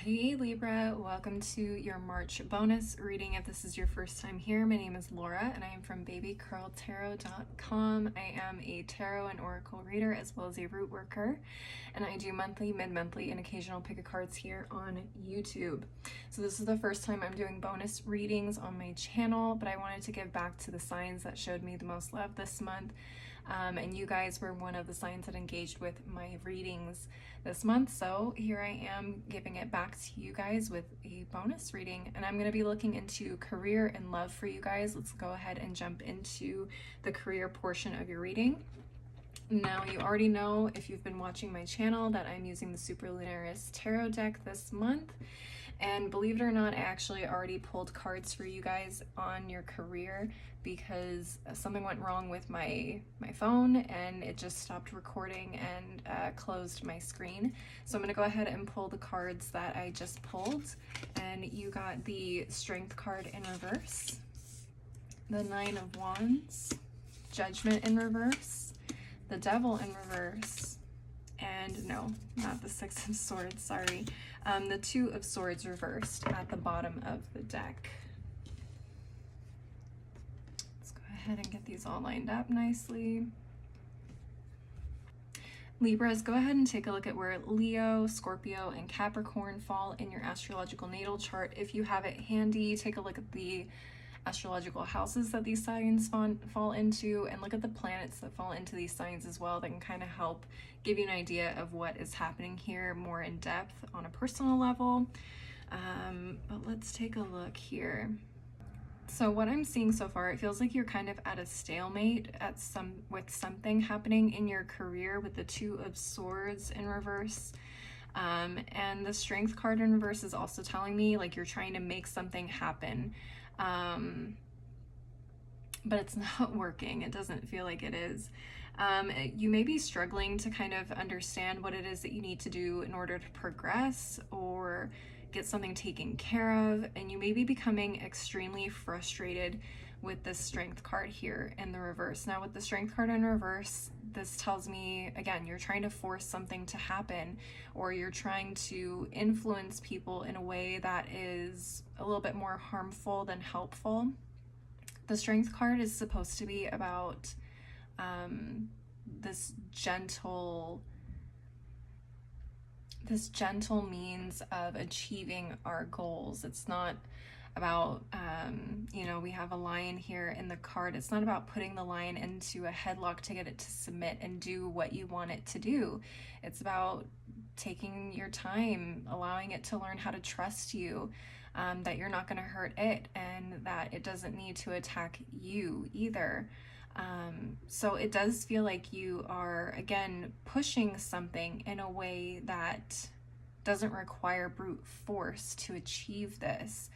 Hey Libra, welcome to your March bonus reading. If this is your first time here, my name is Laura and I am from babycurltarot.com. I am a tarot and oracle reader as well as a root worker, and I do monthly, mid-monthly, and occasional pick of cards here on YouTube. So this is the first time I'm doing bonus readings on my channel, but I wanted to give back to the signs that showed me the most love this month. And you guys were one of the signs that engaged with my readings this month, so here I am giving it back to you guys with a bonus reading, and I'm going to be looking into career and love for you guys. Let's go ahead and jump into the career portion of your reading. Now, you already know, if you've been watching my channel, that I'm using the Superlunaris Tarot deck this month. And believe it or not, I actually already pulled cards for you guys on your career because something went wrong with my phone and it just stopped recording and closed my screen. So I'm going to go ahead and pull the cards that I just pulled. And you got the Strength card in reverse, the Nine of Wands, Judgment in reverse, the Devil in reverse, and no, not the Six of Swords, sorry. The Two of Swords reversed at the bottom of the deck. Let's go ahead and get these all lined up nicely. Libras, go ahead and take a look at where Leo, Scorpio, and Capricorn fall in your astrological natal chart. If you have it handy, take a look at the astrological houses that these signs fall into, and look at the planets that fall into these signs as well. That can kind of help give you an idea of what is happening here more in depth on a personal level. But let's take a look here. So what I'm seeing so far, it feels like you're kind of at a stalemate with something happening in your career with the Two of Swords in reverse. And the Strength card in reverse is also telling me like you're trying to make something happen. But it's not working. It doesn't feel like it is. You may be struggling to kind of understand what it is that you need to do in order to progress or get something taken care of, and you may be becoming extremely frustrated with this Strength card here in the reverse. Now with the Strength card in reverse, this tells me, again, you're trying to force something to happen, or you're trying to influence people in a way that is a little bit more harmful than helpful. The Strength card is supposed to be about this gentle means of achieving our goals. It's not about, we have a lion here in the card. It's not about putting the lion into a headlock to get it to submit and do what you want it to do. It's about taking your time, allowing it to learn how to trust you, that you're not going to hurt it, and that it doesn't need to attack you either. So it does feel like you are, again, pushing something in a way that doesn't require brute force to achieve this.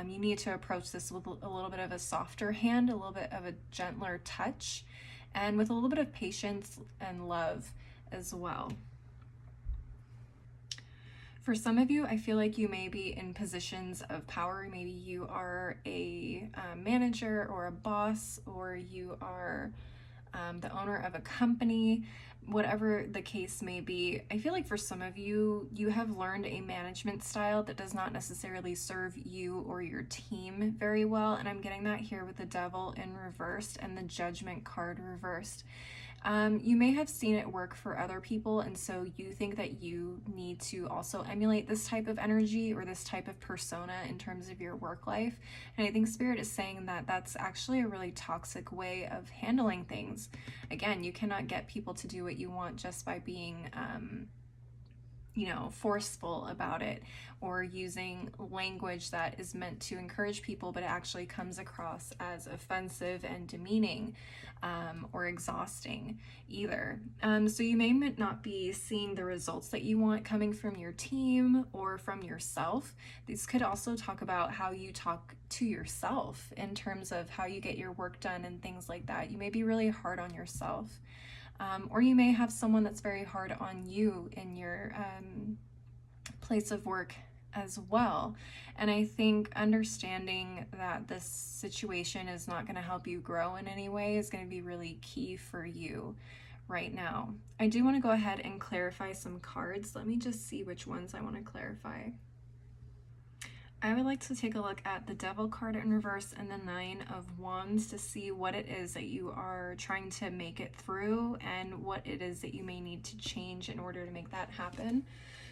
You need to approach this with a little bit of a softer hand, a little bit of a gentler touch, and with a little bit of patience and love as well. For some of you, I feel like you may be in positions of power. Maybe you are a manager or a boss, or you are the owner of a company. Whatever the case may be, I feel like for some of you, you have learned a management style that does not necessarily serve you or your team very well. And I'm getting that here with the Devil in reversed and the Judgment card reversed. You may have seen it work for other people, and so you think that you need to also emulate this type of energy or this type of persona in terms of your work life. And I think Spirit is saying that that's actually a really toxic way of handling things. Again, you cannot get people to do what you want just by being forceful about it, or using language that is meant to encourage people, but it actually comes across as offensive and demeaning, or exhausting either. So you may not be seeing the results that you want coming from your team or from yourself. These could also talk about how you talk to yourself in terms of how you get your work done and things like that. You may be really hard on yourself. Or you may have someone that's very hard on you in your place of work as well. And I think understanding that this situation is not going to help you grow in any way is going to be really key for you right now. I do want to go ahead and clarify some cards. Let me just see which ones I want to clarify. I would like to take a look at the Devil card in reverse and the Nine of Wands to see what it is that you are trying to make it through and what it is that you may need to change in order to make that happen.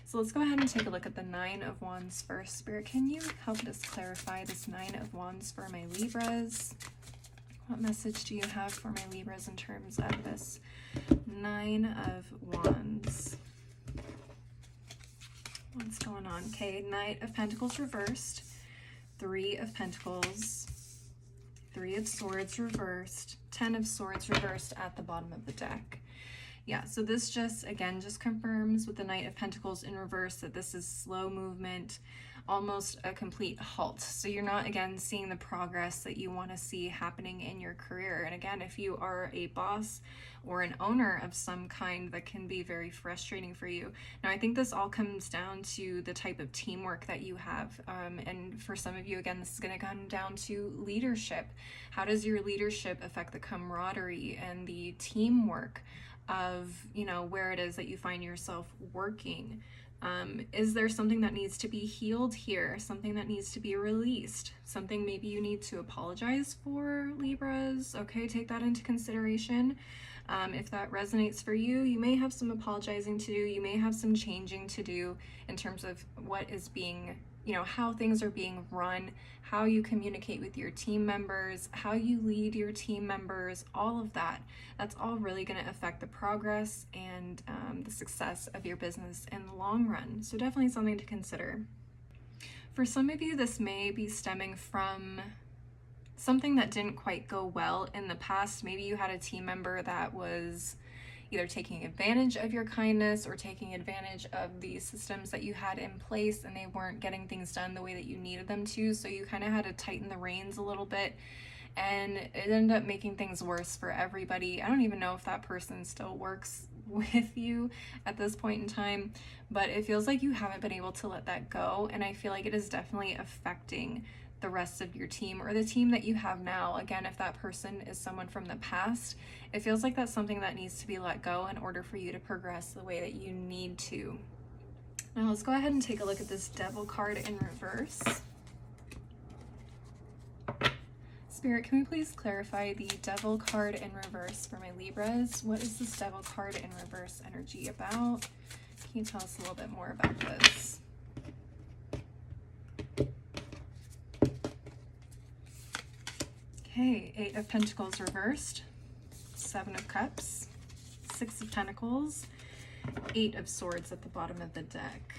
So let's go ahead and take a look at the Nine of Wands first. Spirit, can you help us clarify this Nine of Wands for my Libras? What message do you have for my Libras in terms of this Nine of Wands? What's going on? Okay, Knight of Pentacles reversed, Three of Pentacles, Three of Swords reversed, Ten of Swords reversed at the bottom of the deck. Yeah, so this just confirms with the Knight of Pentacles in reverse that this is slow movement, almost a complete halt. So you're not, again, seeing the progress that you want to see happening in your career. And again, if you are a boss or an owner of some kind, that can be very frustrating for you. Now, I think this all comes down to the type of teamwork that you have. And for some of you, again, this is going to come down to leadership. How does your leadership affect the camaraderie and the teamwork of, you know, where it is that you find yourself working? Is there something that needs to be healed here? Something that needs to be released? Something maybe you need to apologize for, Libras? Okay, take that into consideration. If that resonates for you, you may have some apologizing to do. You may have some changing to do in terms of what is being, you know, how things are being run, how you communicate with your team members, how you lead your team members, all of that. That's all really going to affect the progress and the success of your business in the long run. So definitely something to consider. For some of you, this may be stemming from something that didn't quite go well in the past. Maybe you had a team member that was either taking advantage of your kindness or taking advantage of the systems that you had in place, and they weren't getting things done the way that you needed them to. So you kind of had to tighten the reins a little bit, and it ended up making things worse for everybody. I don't even know if that person still works with you at this point in time, but it feels like you haven't been able to let that go. And I feel like it is definitely affecting the rest of your team or the team that you have now. Again, if that person is someone from the past, it feels like that's something that needs to be let go in order for you to progress the way that you need to. Now let's go ahead and take a look at this Devil card in reverse. Spirit, can we please clarify the Devil card in reverse for my Libras? What is this Devil card in reverse energy about? Can you tell us a little bit more about this? Okay, Eight of Pentacles reversed, Seven of Cups, Six of Pentacles, Eight of Swords at the bottom of the deck.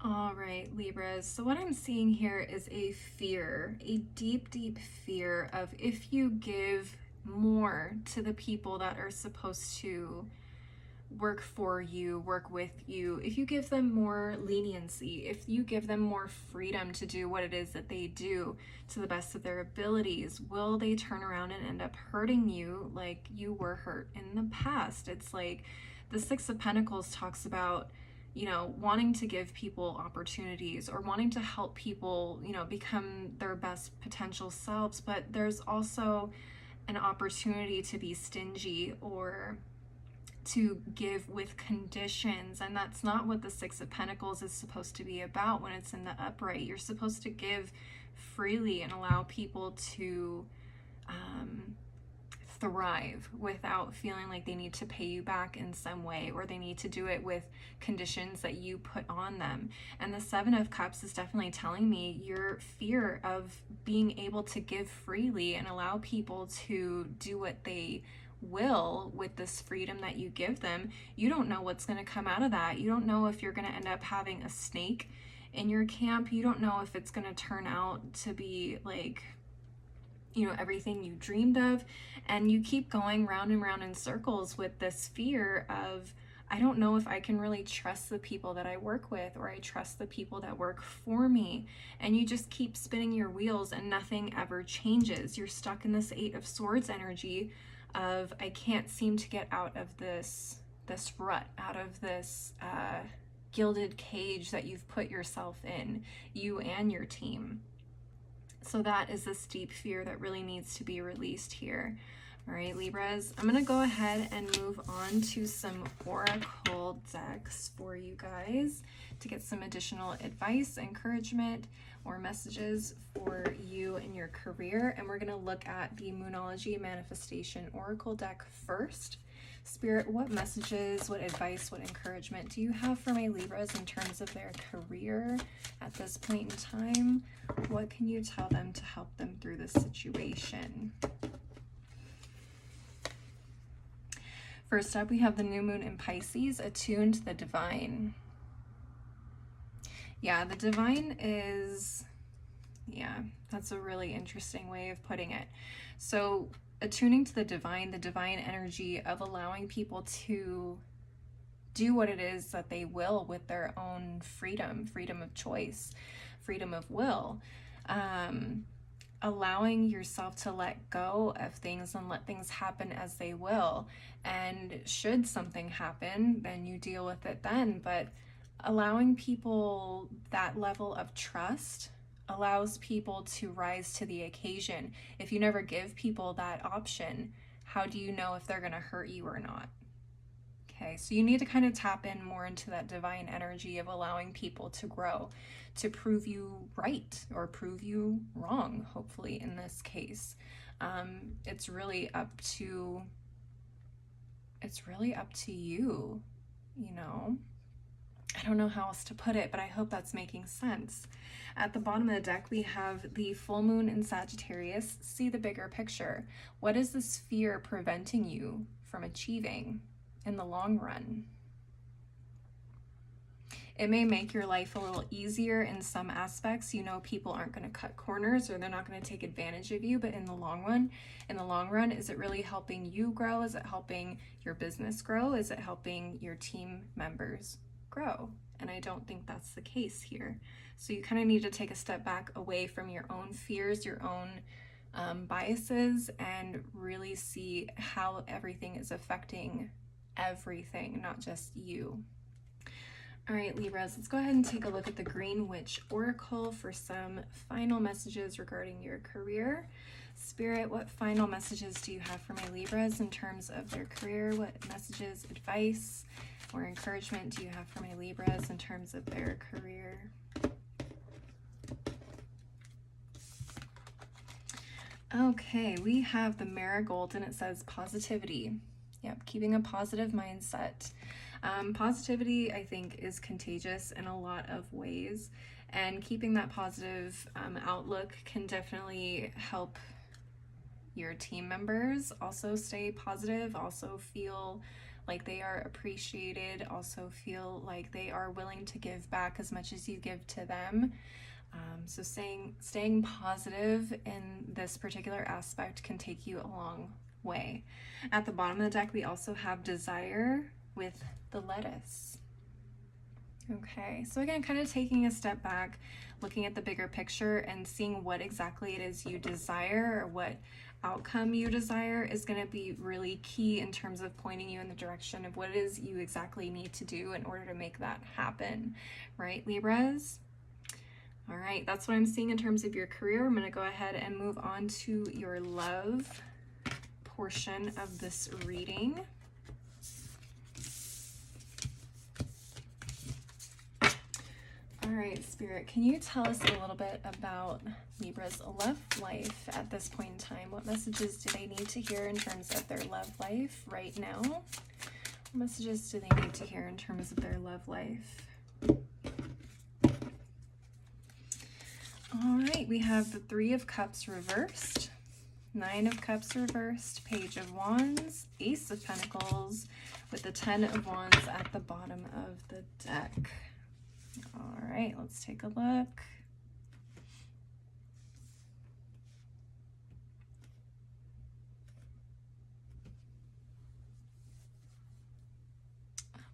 All right, Libras, so what I'm seeing here is a fear, a deep, deep fear of if you give more to the people that are supposed to work for you, work with you, if you give them more leniency, if you give them more freedom to do what it is that they do to the best of their abilities, will they turn around and end up hurting you like you were hurt in the past? It's like the Six of Pentacles talks about, you know, wanting to give people opportunities or wanting to help people, you know, become their best potential selves, but there's also an opportunity to be stingy or to give with conditions, and that's not what the Six of Pentacles is supposed to be about when it's in the upright. You're supposed to give freely and allow people to thrive without feeling like they need to pay you back in some way or they need to do it with conditions that you put on them. And the Seven of Cups is definitely telling me your fear of being able to give freely and allow people to do what they will with this freedom that you give them. You don't know what's going to come out of that. You don't know if you're going to end up having a snake in your camp. You don't know if it's going to turn out to be like, you know, everything you dreamed of. And you keep going round and round in circles with this fear of, I don't know if I can really trust the people that I work with, or I trust the people that work for me. And you just keep spinning your wheels and nothing ever changes. You're stuck in this Eight of Swords energy of, I can't seem to get out of this rut, out of this gilded cage that you've put yourself in, you and your team. So that is this deep fear that really needs to be released here. All right, Libras, I'm going to go ahead and move on to some oracle decks for you guys to get some additional advice, encouragement, or messages for you in your career. And we're going to look at the Moonology Manifestation Oracle deck first. Spirit, what messages, what advice, what encouragement do you have for my Libras in terms of their career at this point in time? What can you tell them to help them through this situation? First up, we have the new moon in Pisces, attuned to the divine. Yeah, the divine is, yeah, that's a really interesting way of putting it. So attuning to the divine energy of allowing people to do what it is that they will with their own freedom of choice, freedom of will. Allowing yourself to let go of things and let things happen as they will. And should something happen, then you deal with it then. But allowing people that level of trust allows people to rise to the occasion. If you never give people that option, how do you know if they're going to hurt you or not? Okay, so you need to kind of tap in more into that divine energy of allowing people to grow, to prove you right or prove you wrong, hopefully in this case. It's really up to you, you know? I don't know how else to put it, but I hope that's making sense. At the bottom of the deck, we have the full moon in Sagittarius. See the bigger picture. What is this fear preventing you from achieving in the long run? It may make your life a little easier in some aspects. You know, people aren't going to cut corners or they're not going to take advantage of you, but in the long run, is it really helping you grow? Is it helping your business grow? Is it helping your team members grow? And I don't think that's the case here. So you kind of need to take a step back away from your own fears, your own biases, and really see how everything is affecting everything, not just you. All right, Libras, let's go ahead and take a look at the Green Witch Oracle for some final messages regarding your career. Spirit, what final messages do you have for my Libras in terms of their career? What messages, advice, or encouragement do you have for my Libras in terms of their career? Okay, we have the Marigold and it says positivity. Yep, keeping a positive mindset. Positivity, I think, is contagious in a lot of ways, and keeping that positive outlook can definitely help your team members also stay positive, also feel like they are appreciated, also feel like they are willing to give back as much as you give to them. So staying positive in this particular aspect can take you a long way. At the bottom of the deck, we also have desire with the lettuce. Okay, so again, kind of taking a step back, looking at the bigger picture and seeing what exactly it is you desire or what outcome you desire is going to be really key in terms of pointing you in the direction of what it is you exactly need to do in order to make that happen, right, Libras? All right, that's what I'm seeing in terms of your career. I'm going to go ahead and move on to your love portion of this reading. All right, Spirit, can you tell us a little bit about Libra's love life at this point in time? What messages do they need to hear in terms of their love life right now? What messages do they need to hear in terms of their love life? All right, we have the Three of Cups reversed, Nine of Cups reversed, Page of Wands, Ace of Pentacles, with the 10 of Wands at the bottom of the deck. All right, let's take a look.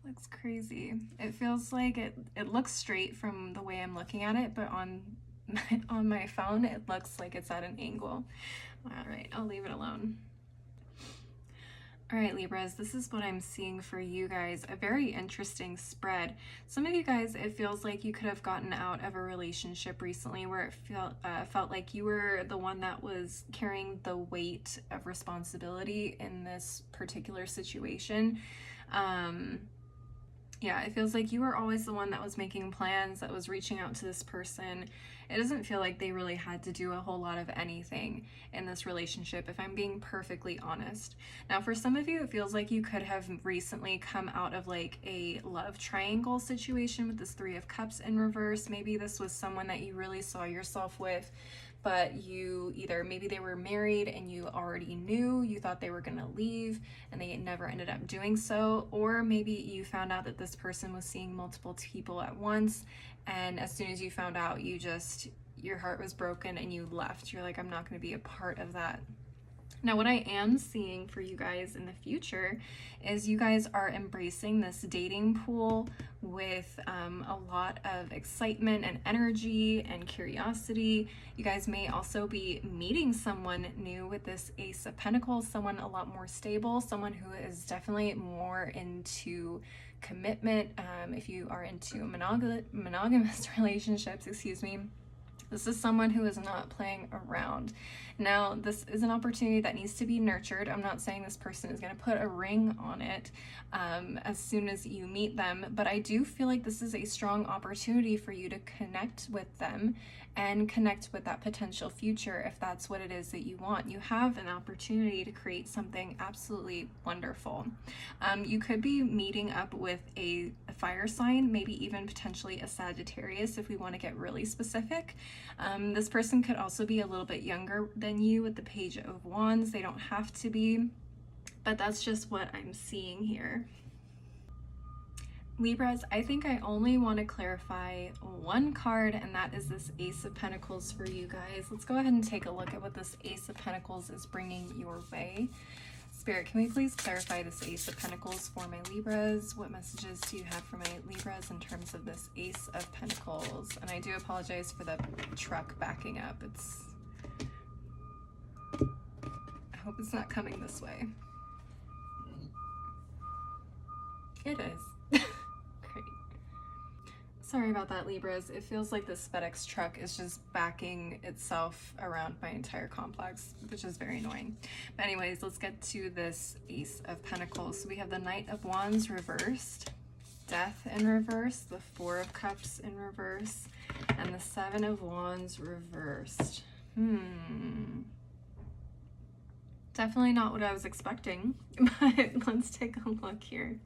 Looks crazy. It feels like it looks straight from the way I'm looking at it, but on my phone, it looks like it's at an angle. All right, I'll leave it alone. All right, Libras, this is what I'm seeing for you guys. A very interesting spread. Some of you guys, it feels like you could have gotten out of a relationship recently where it felt like you were the one that was carrying the weight of responsibility in this particular situation. Yeah, it feels like you were always the one that was making plans, that was reaching out to this person. It doesn't feel like they really had to do a whole lot of anything in this relationship, if I'm being perfectly honest. Now, for some of you, it feels like you could have recently come out of like a love triangle situation with this Three of Cups in reverse. Maybe this was someone that you really saw yourself with, but you either, maybe they were married and you already knew, you thought they were going to leave and they never ended up doing so, or maybe you found out that this person was seeing multiple people at once, and as soon as you found out, your heart was broken and you left. You're like, I'm not going to be a part of that. Now, what I am seeing for you guys in the future is you guys are embracing this dating pool with a lot of excitement and energy and curiosity. You guys may also be meeting someone new with this Ace of Pentacles, someone a lot more stable, someone who is definitely more into commitment. If you are into monogamous relationships, excuse me, this is someone who is not playing around. Now, this is an opportunity that needs to be nurtured. I'm not saying this person is going to put a ring on it as soon as you meet them, but I do feel like this is a strong opportunity for you to connect with them and connect with that potential future if that's what it is that you want. You have an opportunity to create something absolutely wonderful. You could be meeting up with a fire sign, maybe even potentially a Sagittarius if we want to get really specific. This person could also be a little bit younger than you with the Page of Wands. They don't have to be, but that's just what I'm seeing here. Libras, I think I only want to clarify one card, and that is this Ace of Pentacles for you guys. Let's go ahead and take a look at what this Ace of Pentacles is bringing your way. Spirit, can we please clarify this Ace of Pentacles for my Libras? What messages do you have for my Libras in terms of this Ace of Pentacles? And I do apologize for the truck backing up. I hope it's not coming this way. It is. Great. Sorry about that, Libras. It feels like this FedEx truck is just backing itself around my entire complex, which is very annoying. But anyways, let's get to this Ace of Pentacles. So we have the Knight of Wands reversed, Death in reverse, the Four of Cups in reverse, and the Seven of Wands reversed. Definitely not what I was expecting, but let's take a look here.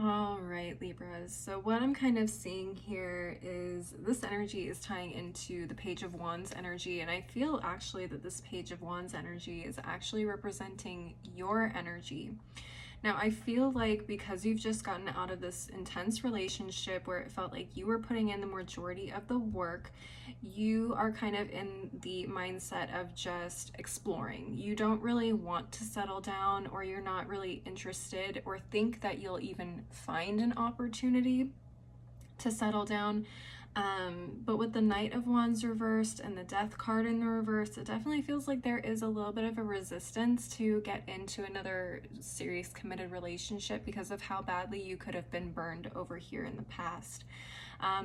All right, Libras. So what I'm kind of seeing here is this energy is tying into the Page of Wands energy, and I feel actually that this Page of Wands energy is actually representing your energy. Now, I feel like because you've just gotten out of this intense relationship where it felt like you were putting in the majority of the work, you are kind of in the mindset of just exploring. You don't really want to settle down, or you're not really interested or think that you'll even find an opportunity to settle down. But with the Knight of Wands reversed and the Death card in the reverse, it definitely feels like there is a little bit of a resistance to get into another serious committed relationship because of how badly you could have been burned over here in the past.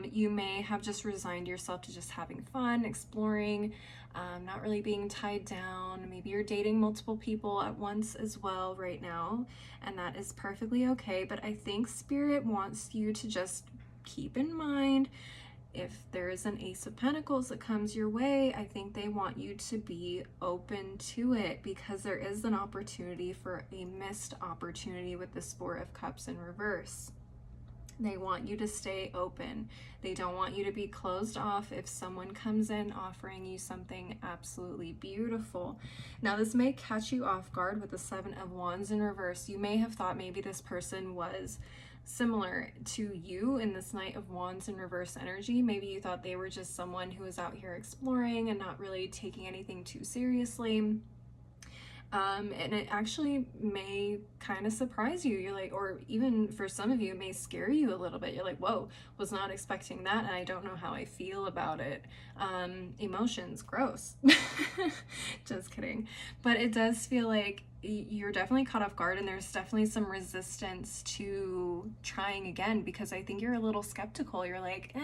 You may have just resigned yourself to just having fun, exploring, not really being tied down. Maybe you're dating multiple people at once as well right now, and that is perfectly okay. But I think Spirit wants you to just keep in mind, if there is an Ace of Pentacles that comes your way, I think they want you to be open to it, because there is an opportunity for a missed opportunity with this Four of Cups in reverse. They want you to stay open. They don't want you to be closed off if someone comes in offering you something absolutely beautiful. Now, this may catch you off guard with the Seven of Wands in reverse. You may have thought maybe this person was similar to you in this Knight of Wands in reverse energy. Maybe you thought they were just someone who was out here exploring and not really taking anything too seriously. And it actually may kind of surprise you. You're like, or even for some of you, it may scare you a little bit. You're like, whoa, was not expecting that, and I don't know how I feel about it. Emotions, gross. Just kidding. But it does feel like you're definitely caught off guard, and there's definitely some resistance to trying again, because I think you're a little skeptical. You're like,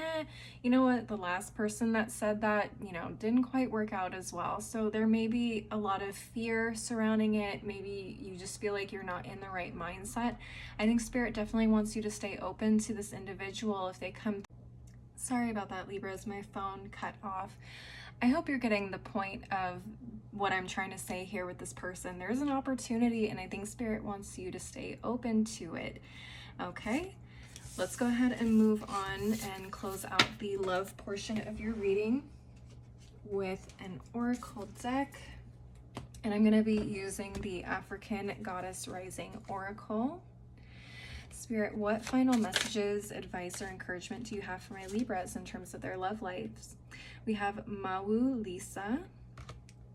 you know what, the last person that said that, didn't quite work out as well. So there may be a lot of fear surrounding it. Maybe you just feel like you're not in the right mindset. I think Spirit definitely wants you to stay open to this individual if they come. Sorry about that, Libras, my phone cut off. I hope you're getting the point of what I'm trying to say here with this person. There's an opportunity, and I think Spirit wants you to stay open to it. Okay, let's go ahead and move on and close out the love portion of your reading with an oracle deck. And I'm going to be using the African Goddess Rising Oracle. Spirit, what final messages, advice, or encouragement do you have for my Libras in terms of their love lives? We have Mawu Lisa,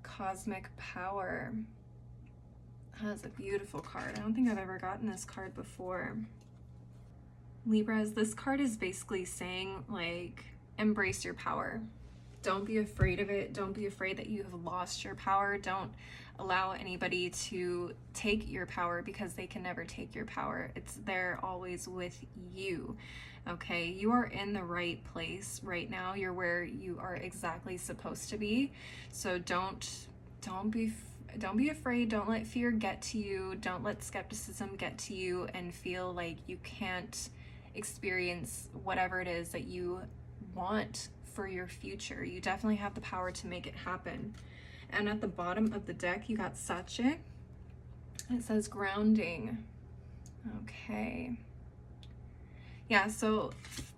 Cosmic Power. That's a beautiful card. I don't think I've ever gotten this card before. Libras, this card is basically saying, like, embrace your power. Don't be afraid of it. Don't be afraid that you have lost your power. Don't allow anybody to take your power, because they can never take your power. It's there always with you. Okay, you are in the right place right now. You're where you are exactly supposed to be. So don't be afraid. Don't let fear get to you. Don't let skepticism get to you and feel like you can't experience whatever it is that you want for your future. You definitely have the power to make it happen. And at the bottom of the deck, you got Sache. It says grounding. Okay. Yeah, so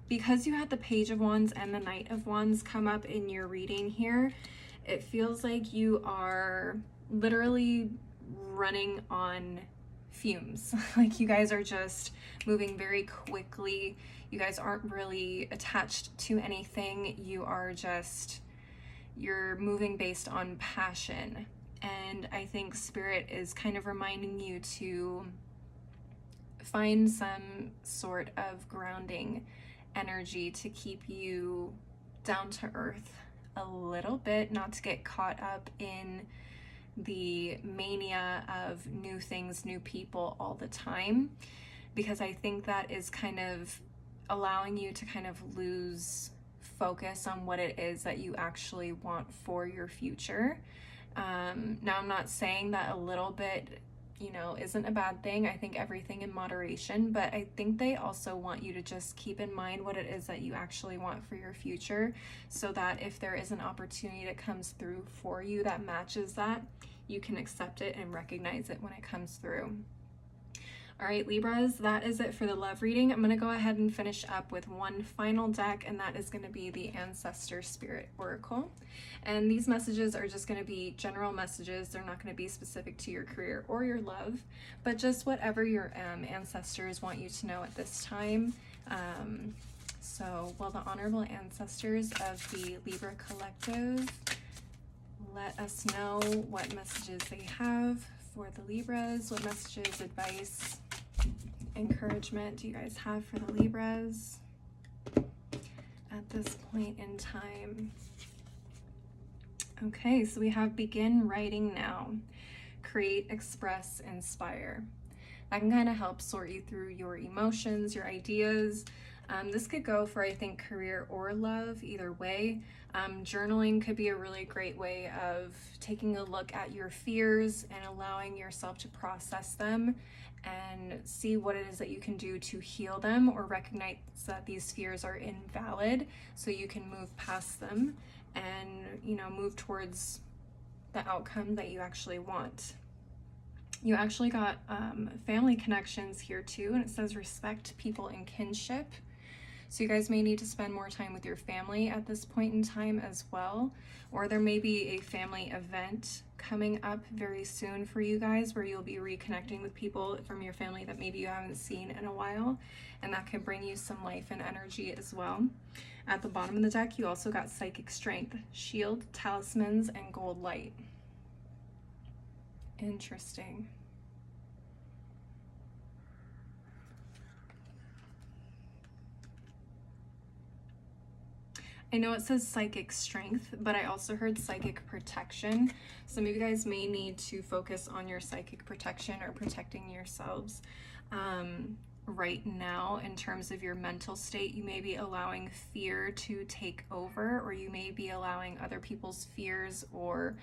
because you had the Page of Wands and the Knight of Wands come up in your reading here, it feels like you are literally running on fumes. Like you guys are just moving very quickly. You guys aren't really attached to anything. You're moving based on passion. And I think Spirit is kind of reminding you to find some sort of grounding energy to keep you down to earth a little bit, not to get caught up in the mania of new things, new people all the time, because I think that is kind of allowing you to kind of lose focus on what it is that you actually want for your future. Now, I'm not saying that a little bit, isn't a bad thing. I think everything in moderation, but I think they also want you to just keep in mind what it is that you actually want for your future, so that if there is an opportunity that comes through for you that matches that, you can accept it and recognize it when it comes through. All right, Libras, that is it for the love reading. I'm going to go ahead and finish up with one final deck, and that is going to be the Ancestor Spirit Oracle. And these messages are just going to be general messages. They're not going to be specific to your career or your love, but just whatever your ancestors want you to know at this time. So will the honorable ancestors of the Libra Collective let us know what messages they have for the Libras? What messages, advice, encouragement do you guys have for the Libras at this point in time? Okay, so we have begin writing now. Create, express, inspire. That can kind of help sort you through your emotions, your ideas. This could go for, I think, career or love, either way. Journaling could be a really great way of taking a look at your fears and allowing yourself to process them and see what it is that you can do to heal them, or recognize that these fears are invalid so you can move past them and, move towards the outcome that you actually want. You actually got family connections here too, and it says respect people and kinship. So you guys may need to spend more time with your family at this point in time as well. Or there may be a family event coming up very soon for you guys where you'll be reconnecting with people from your family that maybe you haven't seen in a while. And that can bring you some life and energy as well. At the bottom of the deck, you also got psychic strength, shield, talismans, and gold light. Interesting. I know it says psychic strength, but I also heard psychic protection. Some of you guys may need to focus on your psychic protection or protecting yourselves right now in terms of your mental state. You may be allowing fear to take over, or you may be allowing other people's fears or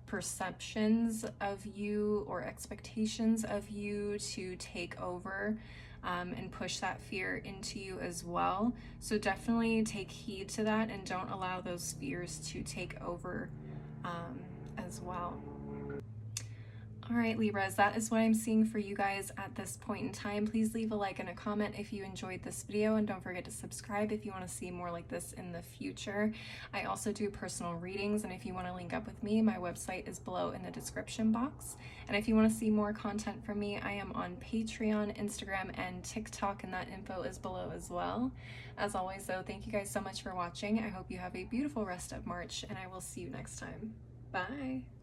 perceptions of you or expectations of you to take over and push that fear into you as well. So definitely take heed to that and don't allow those fears to take over as well. All right, Libras, that is what I'm seeing for you guys at this point in time. Please leave a like and a comment if you enjoyed this video, and don't forget to subscribe if you want to see more like this in the future. I also do personal readings, and if you want to link up with me, my website is below in the description box. And if you want to see more content from me, I am on Patreon, Instagram, and TikTok, and that info is below as well. As always, though, thank you guys so much for watching. I hope you have a beautiful rest of March, and I will see you next time. Bye!